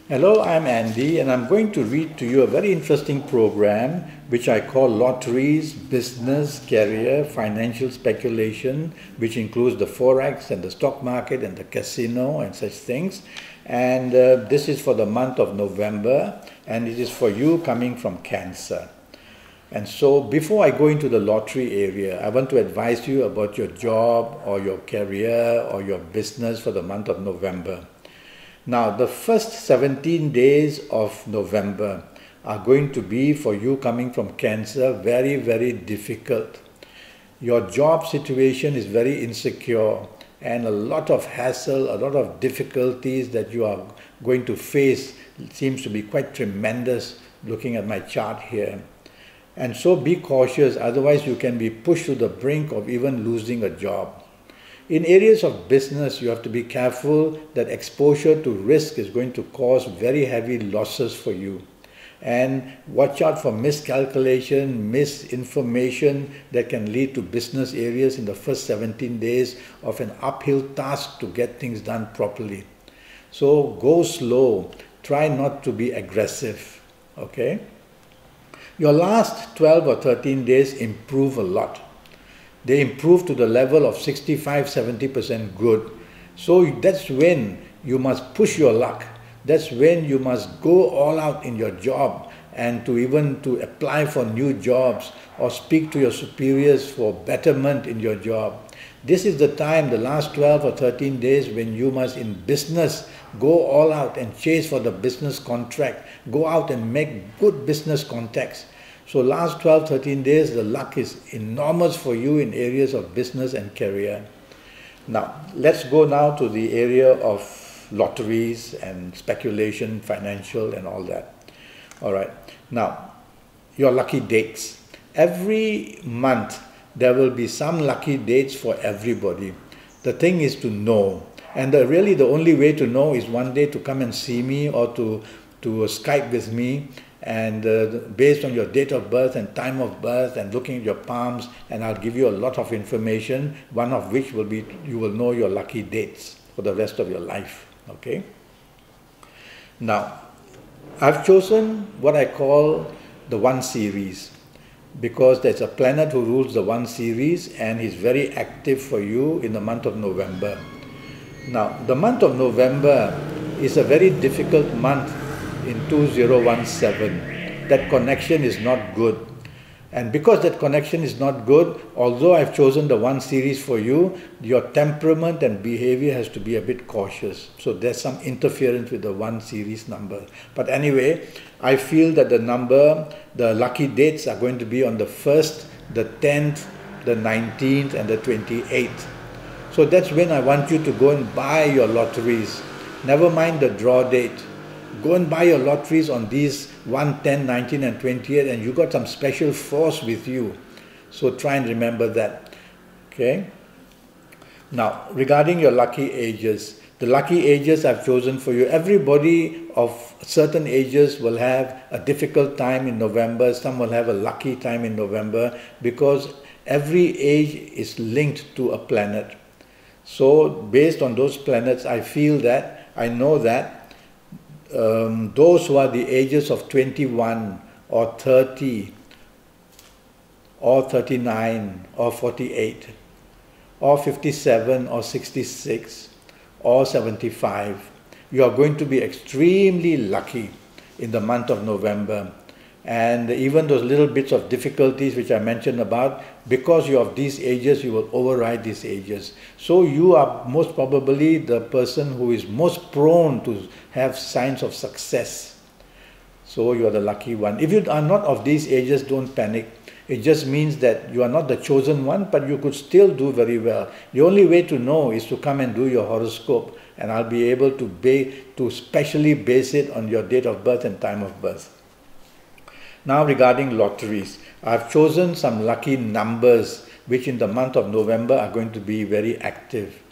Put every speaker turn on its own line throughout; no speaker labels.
Hello, I'm Andy, and I'm going to read to you a very interesting program which I call Lotteries, Business, Career, Financial Speculation, which includes the Forex and the stock market and the casino and such things. And this is for the month of November, and it is for you coming from Cancer. And so before I go into the lottery area, I want to advise you about your job or your career or your business for the month of November. Now, the first 17 days of November are going to be, for you coming from Cancer, very, very difficult. Your job situation is very insecure, and a lot of hassle, a lot of difficulties that you are going to face seems to be quite tremendous looking at my chart here. And so be cautious, otherwise you can be pushed to the brink of even losing a job. In areas of business, you have to be careful that exposure to risk is going to cause very heavy losses for you. And watch out for miscalculation, misinformation that can lead to business areas in the first 17 days of an uphill task to get things done properly. So go slow, try not to be aggressive, okay? Your last 12 or 13 days improve a lot. They improve to the level of 65–70% good. So that's when you must push your luck. That's when you must go all out in your job and to apply for new jobs or speak to your superiors for betterment in your job. This is the time, the last 12 or 13 days, when you must in business go all out and chase for the business contract. Go out and make good business contacts. So last 12–13 days, the luck is enormous for you in areas of business and career. Now, let's go now to the area of lotteries and speculation, financial and all that. All right. Now, your lucky dates. Every month, there will be some lucky dates for everybody. The thing is to know. And really the only way to know is one day to come and see me or to Skype with me, and based on your date of birth and time of birth and looking at your palms, and I'll give you a lot of information, one of which will be, you will know your lucky dates for the rest of your life, okay? Now, I've chosen what I call the 1 series, because there's a planet who rules the 1 series and he's very active for you in the month of November. Now, the month of November is a very difficult month in 2017. That connection is not good. And because that connection is not good, although I've chosen the 1 series for you, your temperament and behavior has to be a bit cautious. So there's some interference with the 1 series number. But anyway, I feel that the lucky dates are going to be on the 1st, the 10th, the 19th and the 28th. So that's when I want you to go and buy your lotteries. Never mind the draw date. Go and buy your lotteries on these 1, 10, 19 and 28, and you got some special force with you. So try and remember that, okay? Now, regarding your lucky ages, the lucky ages I've chosen for you, everybody of certain ages will have a difficult time in November. Some will have a lucky time in November, because every age is linked to a planet. So based on those planets, I know that those who are the ages of 21 or 30 or 39 or 48 or 57 or 66 or 75, you are going to be extremely lucky in the month of November. And even those little bits of difficulties which I mentioned about, because you're of these ages, you will override these ages. So you are most probably the person who is most prone to have signs of success. So you are the lucky one. If you are not of these ages, don't panic. It just means that you are not the chosen one, but you could still do very well. The only way to know is to come and do your horoscope, and I'll be able to specially base it on your date of birth and time of birth. Now, regarding lotteries, I've chosen some lucky numbers which in the month of November are going to be very active.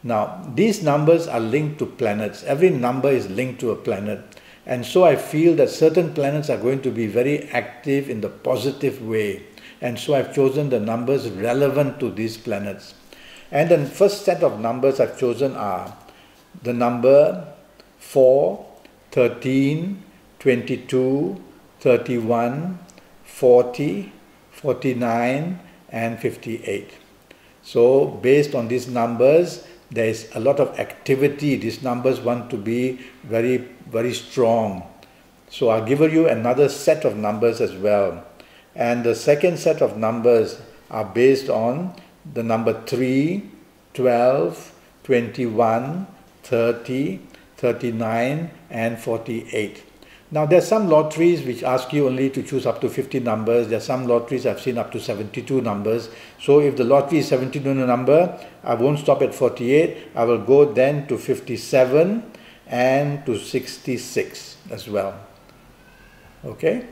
Now, these numbers are linked to planets. Every number is linked to a planet. And so I feel that certain planets are going to be very active in the positive way. And so I've chosen the numbers relevant to these planets. And the first set of numbers I've chosen are the number 4, 13, 22, 31, 40, 49, and 58. So based on these numbers, there is a lot of activity. These numbers want to be very, very strong. So I'll give you another set of numbers as well. And the second set of numbers are based on the number 3, 12, 21, 30, 39, and 48. Now there's some lotteries which ask you only to choose up to 50 numbers. There's some lotteries I've seen up to 72 numbers. So if the lottery is 72 number, I won't stop at 48. I will go then to 57 and to 66 as well. Okay?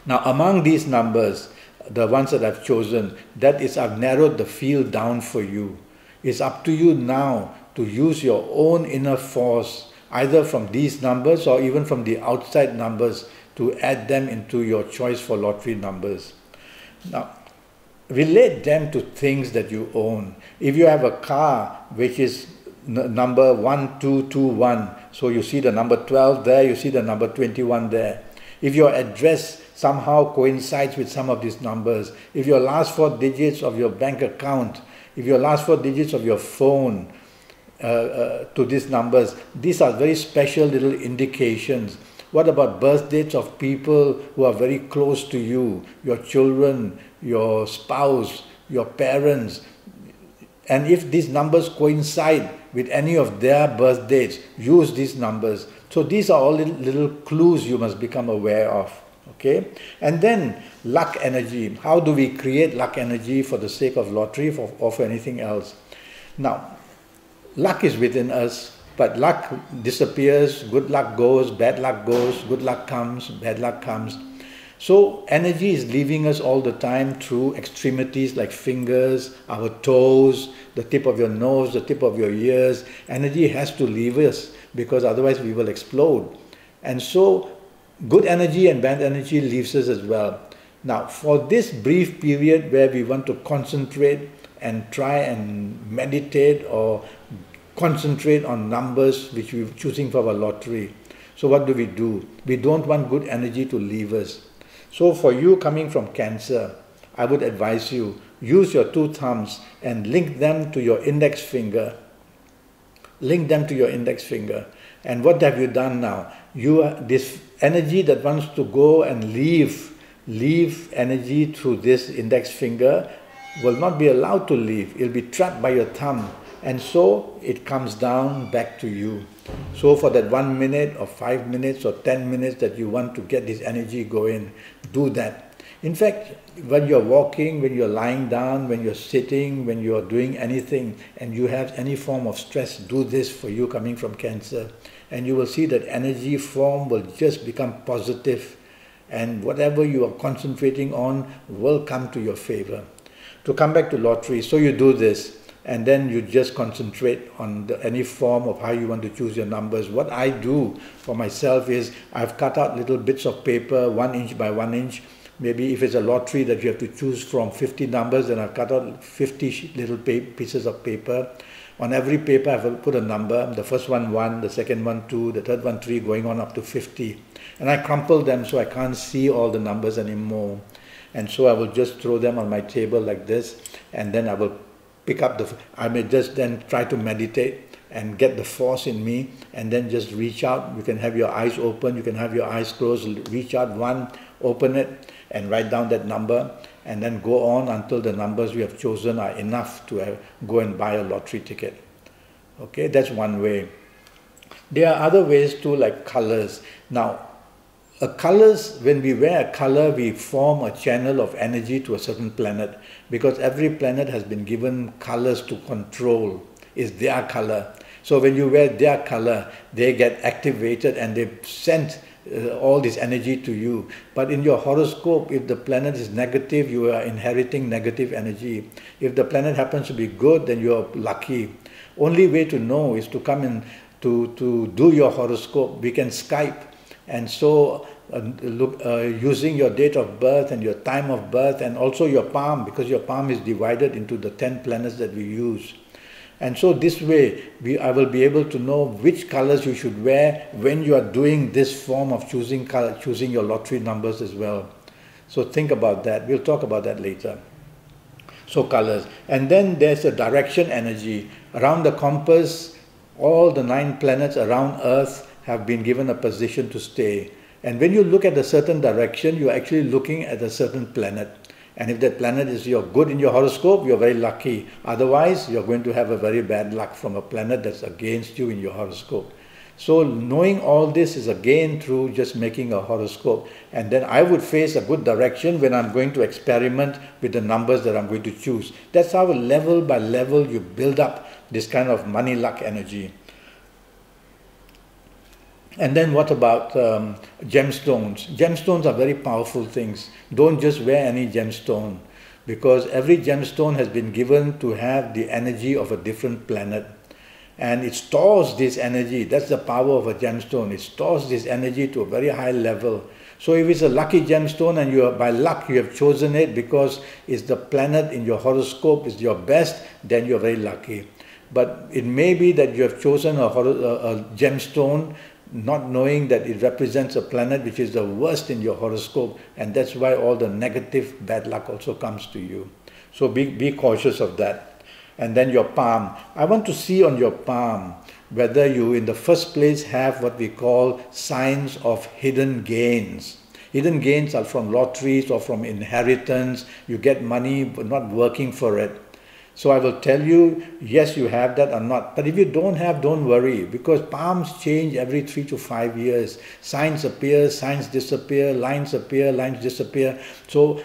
Now among these numbers, the ones that I've chosen, that is, I've narrowed the field down for you. It's up to you now to use your own inner force, either from these numbers or even from the outside numbers, to add them into your choice for lottery numbers. Now, relate them to things that you own. If you have a car which is number 1221, so you see the number 12 there, you see the number 21 there. If your address somehow coincides with some of these numbers, if your last 4 digits of your bank account, if your last 4 digits of your phone to these numbers, these are very special little indications. What about birth dates of people who are very close to you, your children, your spouse, your parents? And if these numbers coincide with any of their birth dates, use these numbers. So these are all little clues you must become aware of. Okay? And then luck energy. How do we create luck energy for the sake of lottery or for anything else? Now, luck is within us, but luck disappears, good luck goes, bad luck goes, good luck comes, bad luck comes. So energy is leaving us all the time through extremities like fingers, our toes, the tip of your nose, the tip of your ears. Energy has to leave us because otherwise we will explode. And so good energy and bad energy leaves us as well. Now for this brief period where we want to concentrate and try and meditate or concentrate on numbers which we're choosing for our lottery. So what do? We don't want good energy to leave us. So for you coming from Cancer, I would advise you, use your 2 thumbs and link them to your index finger. Link them to your index finger. And what have you done now? This energy that wants to go and leave energy through this index finger will not be allowed to leave. It will be trapped by your thumb. And so it comes down back to you. So for that 1 minute or 5 minutes or 10 minutes that you want to get this energy going, do that. In fact, when you're walking, when you're lying down, when you're sitting, when you're doing anything and you have any form of stress, do this for you coming from Cancer. And you will see that energy form will just become positive, and whatever you are concentrating on will come to your favor. To come back to lottery, so you do this. And then you just concentrate on any form of how you want to choose your numbers. What I do for myself is I've cut out little bits of paper, 1 inch by 1 inch. Maybe if it's a lottery that you have to choose from 50 numbers, then I've cut out 50 little pieces of paper. On every paper I will put a number. The first one 1, the second one 2, the third one 3, going on up to 50. And I crumple them so I can't see all the numbers anymore. And so I will just throw them on my table like this, and then I will pick up I may just then try to meditate and get the force in me, and then just reach out. You can have your eyes open, you can have your eyes closed, reach out 1, open it and write down that number, and then go on until the numbers we have chosen are enough to go and buy a lottery ticket. Okay, that's one way. There are other ways too, like colors. Now, colors, when we wear a color, we form a channel of energy to a certain planet, because every planet has been given colors to control. It's their color. So when you wear their color, they get activated and they send all this energy to you. But in your horoscope, if the planet is negative, you are inheriting negative energy. If the planet happens to be good, then you are lucky. Only way to know is to come in to do your horoscope. We can Skype. And so using your date of birth and your time of birth and also your palm, because your palm is divided into the 10 planets that we use. And so this way, I will be able to know which colors you should wear when you are doing this form of choosing your lottery numbers as well. So think about that. We'll talk about that later. So colors. And then there's a direction energy. Around the compass, all the 9 planets around Earth have been given a position to stay. And when you look at a certain direction, you're actually looking at a certain planet. And if that planet is good in your horoscope, you're very lucky. Otherwise, you're going to have a very bad luck from a planet that's against you in your horoscope. So knowing all this is again through just making a horoscope. And then I would face a good direction when I'm going to experiment with the numbers that I'm going to choose. That's how level by level you build up this kind of money luck energy. And then what about gemstones? Gemstones are very powerful things. Don't just wear any gemstone, because every gemstone has been given to have the energy of a different planet. And it stores this energy. That's the power of a gemstone. It stores this energy to a very high level. So if it's a lucky gemstone and by luck you have chosen it because it's the planet in your horoscope is your best, then you're very lucky. But it may be that you have chosen a gemstone not knowing that it represents a planet which is the worst in your horoscope, and that's why all the negative bad luck also comes to you. So be cautious of that. And then your palm. I want to see on your palm whether you in the first place have what we call signs of hidden gains. Hidden gains are from lotteries or from inheritance. You get money but not working for it. So I will tell you, yes, you have that or not. But if you don't have, don't worry, because palms change every 3 to 5 years. Signs appear, signs disappear, lines appear, lines disappear. So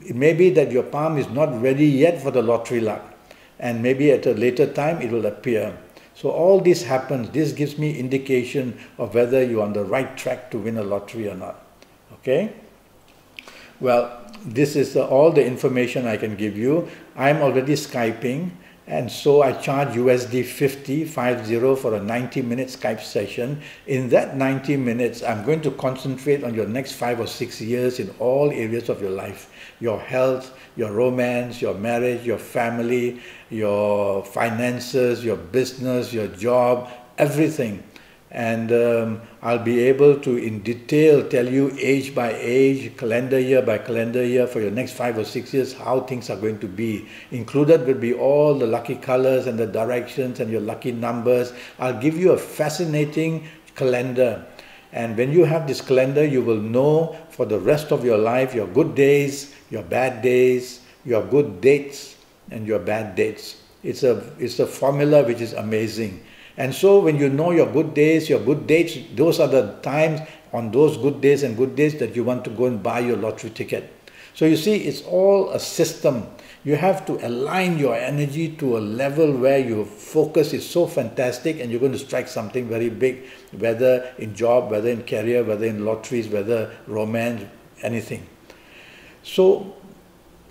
it may be that your palm is not ready yet for the lottery luck. And maybe at a later time it will appear. So all this happens. This gives me indication of whether you're on the right track to win a lottery or not. Okay? Well, this is all the information I can give you. I'm already Skyping, and so I charge USD 50 for a 90-minute Skype session. In that 90 minutes, I'm going to concentrate on your next 5 or 6 years in all areas of your life. Your health, your romance, your marriage, your family, your finances, your business, your job, everything. And I'll be able to in detail tell you age by age, calendar year by calendar year for your next 5 or 6 years how things are going to be. Included will be all the lucky colors and the directions and your lucky numbers. I'll give you a fascinating calendar. And when you have this calendar, you will know for the rest of your life your good days, your bad days, your good dates and your bad dates. It's a formula which is amazing. And so when you know your good days, your good dates, those are the times on those good days and good days that you want to go and buy your lottery ticket. So you see, it's all a system. You have to align your energy to a level where your focus is so fantastic and you're going to strike something very big, whether in job, whether in career, whether in lotteries, whether romance, anything. So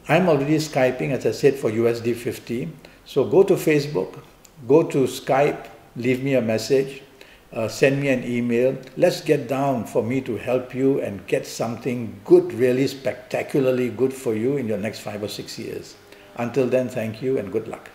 I'm already Skyping, as I said, for USD 50. So go to Facebook, go to Skype, leave me a message, send me an email. Let's get down for me to help you and get something good, really spectacularly good for you in your next 5 or 6 years. Until then, thank you and good luck.